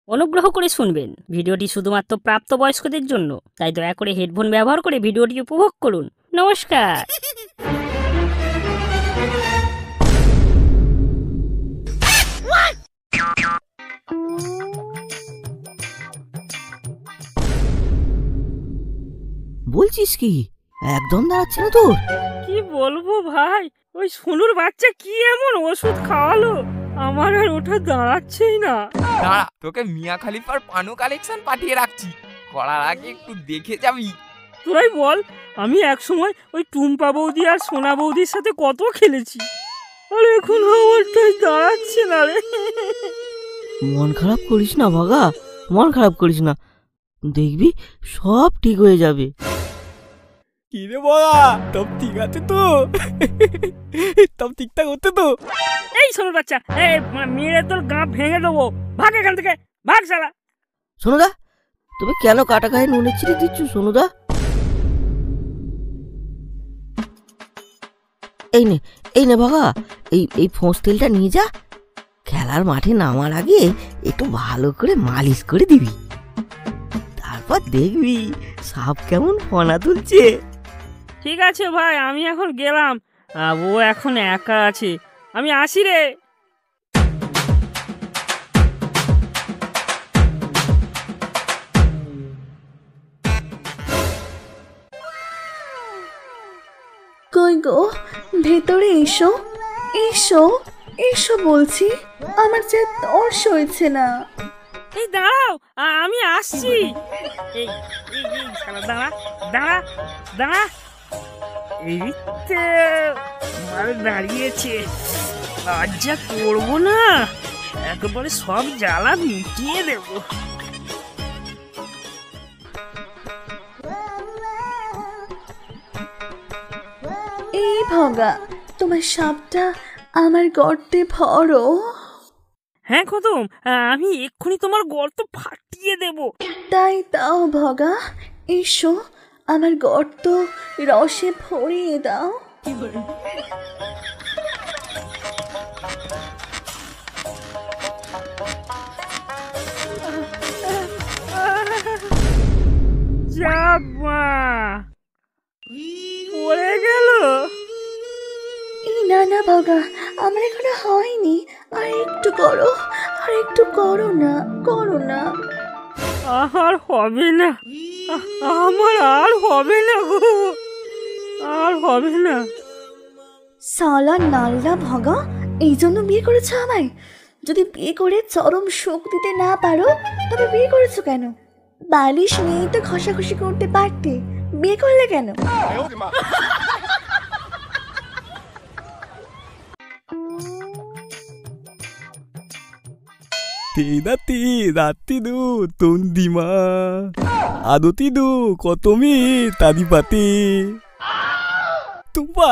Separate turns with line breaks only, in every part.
অনুগ্রহ করে শুনবেন, ভিডিওটি শুধুমাত্র প্রাপ্তবয়স্কদের জন্য, তাই দয়া করে হেডফোন ব্যবহার করে ভিডিওটি উপভোগ করুন। নমস্কার।
বলছিস কি, একদম দাঁড়াচ্ছে না তোর?
কি বলবো ভাই, ওই সোনুর বাচ্চা কি এমন ওষুধ খাওয়ালো, আমার আর ওটা দাঁড়াচ্ছেই না।
দাঁড়া, তোকে মিয়া খালিফার পানু কালেকশন পাঠিয়ে রাখছি, করার আগে একটু দেখে যাবি।
তোরাই বল, আমি একসময় ওই টুম্পা বৌদি আর সোনা বৌদির সাথে কত খেলেছি, আর এখন আমারটাই দাঁড়াচ্ছে না রে।
মন খারাপ করিস না ভাগা, মন খারাপ করিস না, দেখবি সব ঠিক হয়ে যাবে।
কি রে বাবা, সব ঠিক আছে তো? সব ঠিকঠাক হচ্ছে তো?
এই সোনুর বাচ্চা, মেরে তোর গা ভেঙে দেবো, ভাগ এখান থেকে, ভাগ শালা।
সোনুদা, তুমি কেন কাটা গায়ে নুনের ছিটে দিচ্ছ সোনুদা? এই নে ভাগা, এই ফোঁস তেলটা নিয়ে যা, খেলার মাঠে নামার আগে একটু ভালো করে মালিশ করে দিবি, তারপর দেখবি সাপ কেমন ফনা তুলছে।
ঠিক আছে ভাই, আমি এখন গেলাম, ও এখন একা আছে, আমি আসি রে।
কই গো, ভেতরে এসো, এসো, এসো বলছি, আমার যে তর সইছে না।
এই দাঁড়াও, আমি আসছি। এই এই এই শালা, দাঁড়া দাঁড়া দাঁড়া, এই তো মাল দাঁড়িয়েছে, আজ যা করবো না, একেবারে সব জ্বালা মিটিয়ে দেবো।
এই ভগা, তোমার সাপটা আমার গর্তে ভরো।
হ্যাঁ খতম, আমি এক্ষুনি তোমার গর্ত ফাটিয়ে দেবো।
তাই দাও ভগা, এসো, আমার গর্ত রসে ভরিয়ে দাও।
যাবা পড়ে গেল।
এই না না ভগা, আমার এখনো হয়নি, আর একটু করো, আর একটু করো না, করো না।
আর হবে না, আমার আর হবে না গো, আর হবে না।
সালা নাল্লা ভগা, এই জন্য বিয়ে করেছো আমায়? যদি বিয়ে করে চরম সুখ দিতে না পারো, তবে বিয়ে করেছো কেন? বালিশ নিয়েই তো ঘষাঘষি করতে পারতে, বিয়ে করলে কেন?
তেদাতি রাত্তিদু তন্দিমা আদতিদু কতমি তাদিপাতি তুম্পা,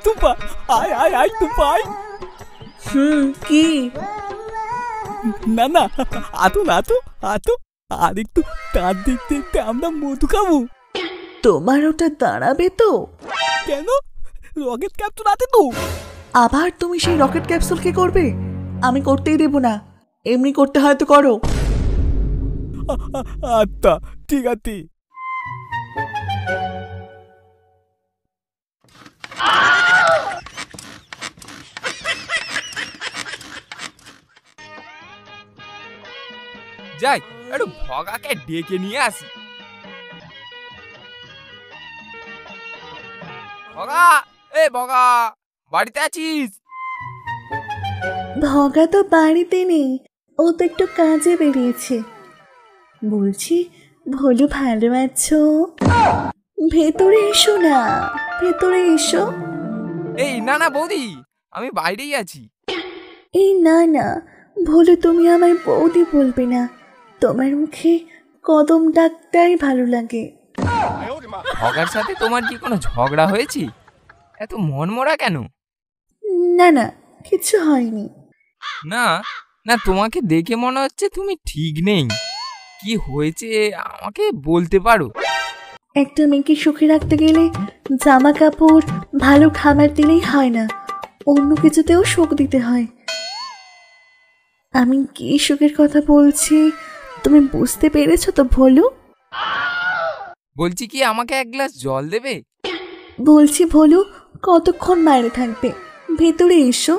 তুম্পা, আয় আয় আয় তুম্পা আয়।
কি?
না না, আতো না, আতো আতো, আর একটু তার দেখতে দেখতে আমরা মধু খাবো।
তোমার ওটা দাঁড়াবে তো?
কেন, রকেট ক্যাপসুল আছে তো।
আবার তুমি সেই রকেট ক্যাপসুল কে করবে? আমি করতেই দেব না, এমনি করতে হয়তো করো।
আচ্ছা ঠিক আছে। যাই, একটু ভগাকে ডেকে নিয়ে আসি। ভগা, ভগা, বাড়িতে আছিস?
ভগা তো বাড়িতে নেই, ও তো একটু কাজে বেরিয়েছে। বলছি, ভোলু ভালো আছো? ভেতরে এসো না, ভেতরে এসো।
এই না না বৌদি, আমি বাইরেই আছি।
এই না না ভোলু, তুমি আমায় বৌদি বলবে না, তোমার মুখে কদম ডাকটাই ভালো লাগে।
ভগার সাথে তোমার কি কোনো ঝগড়া হয়েছে? এত মনমরা কেন?
না না, কিছু হয়নি।
না না, তোমাকে দেখে মনে হচ্ছে তুমি ঠিক নেই। কি হয়েছে আমাকে বলতে পারো?
একটা মেয়েকে সুখে রাখতে গেলে জামা কাপড়, ভালো খাবার দিলেই হয় না, অন্য কিছুতেও সুখ দিতে হয়। আমি কি সুখের কথা বলছি তুমি বুঝতে পেরেছো তো ভোলু?
বলছি কি আমাকে এক গ্লাস জল দেবে?
বলছি ভোলু, কতক্ষণ বাইরে থাকবে? ভেতরে এসো।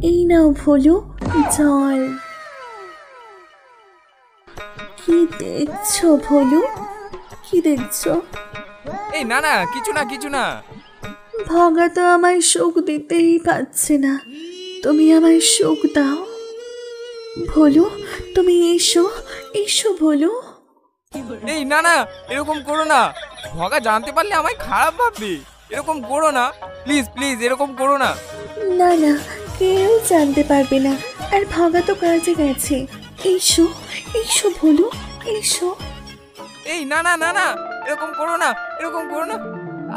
এই নাও ভোলু, জল। কি দেখছো ভোলু, কি দেখছো?
এই না না, কিছু না কিছু না।
ভগা তো আমায় সুখ দিতেই পারছে না, তুমি আমায় সুখ দাও। ভোলু, তুমি এসো, এসো ভোলু।
এই না না, এরকম করো না। ভগা জানতে পারলে আমায় খারাপ ভাববে। এরকম করো না, প্লিজ প্লিজ, এরকম করো না।
না না, কেউ জানতে পারবে না। আর ভগা তো কাজে গেছে। এসো, এসো ভোলু, এসো।
এই না না না না, এরকম করো না, এরকম করো না।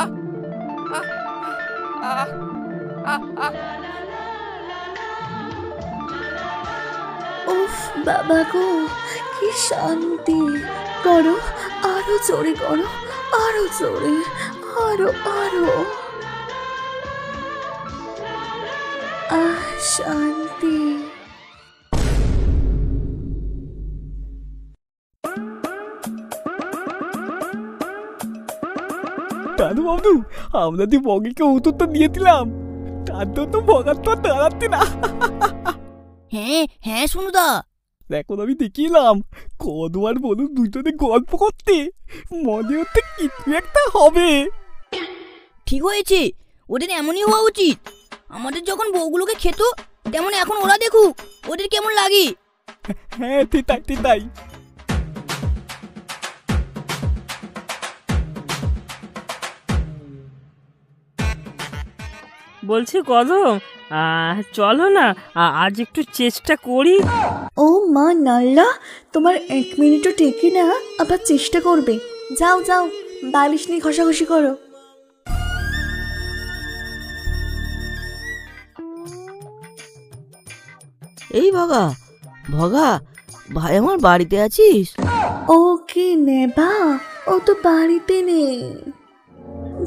আহ আহ আহ আহ আহ।
উফ বাবা গো, কি শান্তি। করো, আরো জোরে করো, আরো জোরে, আরো আরো। শান্তি।
দাদু বাবু, আমরা যে বগিকে উত্তরটা দিয়ে দিলাম, তার জন্য বগার তো আর দাঁড়াচ্ছে না।
হ্যাঁ হ্যাঁ সুনুদা,
এখন আমি দেখিলাম কদু আর বলু দুজনে গল্প করতে, মনে হচ্ছে কিছু একটা হবে।
ঠিক হয়েছে, ওদের এমনই হওয়া উচিত। আমাদের যখন বউগুলোকে খেত, তেমন এখন ওরা দেখুক ওদের কেমন লাগে।
হ্যাঁ তাই তাই।
বলছি কদম, চলো না আজ একটু চেষ্টা করি।
ও মা নাল্লা, তোমার 1 মিনিটও টেকে না, আবার চেষ্টা করবে? যাও যাও, বালিশ নিয়ে ঘষাঘষি করো।
এই ভগা, ভগা ভাই আমার বাড়িতে আছিস?
ওকে নেবা, ও তো বাড়িতে নেই।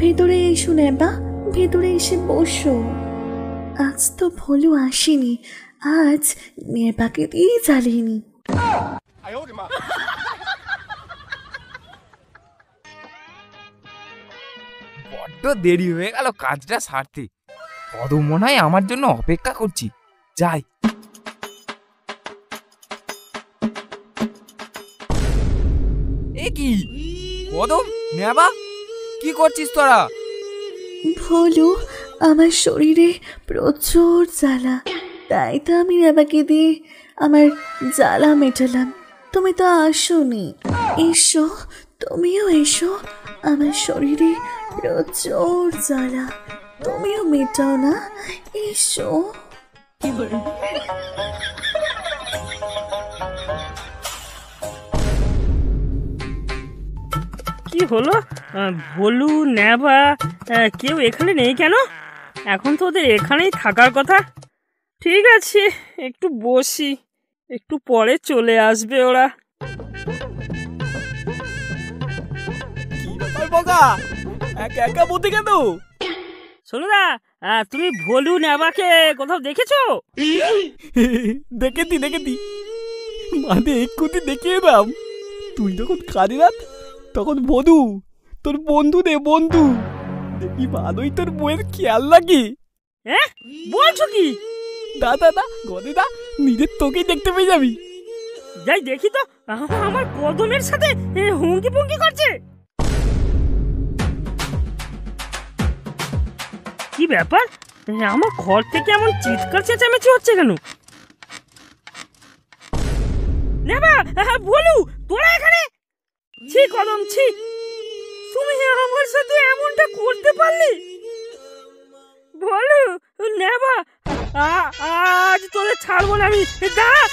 ভেতরে এসো নেবা, ভেতরে এসে বসো। আজ তো ভোলু আসেনি, আজ নেবাকে দিয়ে জ্বালিয়ে নি।
বড্ড দেরি হয়ে গেল কাজটা সারতে। কদম মনে হয় আমার জন্য অপেক্ষা করছি। যাই। এ কি কদম, নেবা, কি করছিস তোরা?
ভোলু, আমার শরীরে প্রচুর জ্বালা, তাই তো আমি নেবাকে দিয়ে আমার জ্বালা মেটালাম। তুমি তো আসোনি, এসো, তুমিও এসো। আমার শরীরে প্রচুর জ্বালা, তুমিও মেটাও না, এসো।
কি হলো? ভোলু, নেবা কেউ এখানে নেই কেন? এখন তো ওদের এখানেই থাকার কথা। ঠিক আছে, একটু বসি, একটু পরে চলে আসবে ওরা।
কি ব্যাপার বগা, একা একা বলতে কেন?
শোনোদা, তুমি ভোলু নেবাকে কোথাও দেখেছো?
দেখেছি, মানে এক্ষুনি দেখিয়ে এলাম। তুই যখন কাজে রাত, তখন বধু তোর বন্ধু রে বন্ধু, দেখি ভালোই তোর বইয়ের খেয়াল লাগে।
হ্যাঁ, বলছো কি?
দাদা গদে দা, নিজের তোকেই দেখতে পেয়ে যাবি।
যাই দেখি তো, আমার কদমের সাথে হুঙ্কি পুঙ্কি করছে। কি ব্যাপার, আমার ঘর থেকে এমন চিৎকার চেঁচামেচি হচ্ছে কেন? নেবা, বলু, তোরা এখানে? ছি কদম, ছি, তুমি আমার সাথে এমনটা করতে পারলি? বলু, নেবা, আজ তোদের ছাড়বো না আমি। দাঁড়া,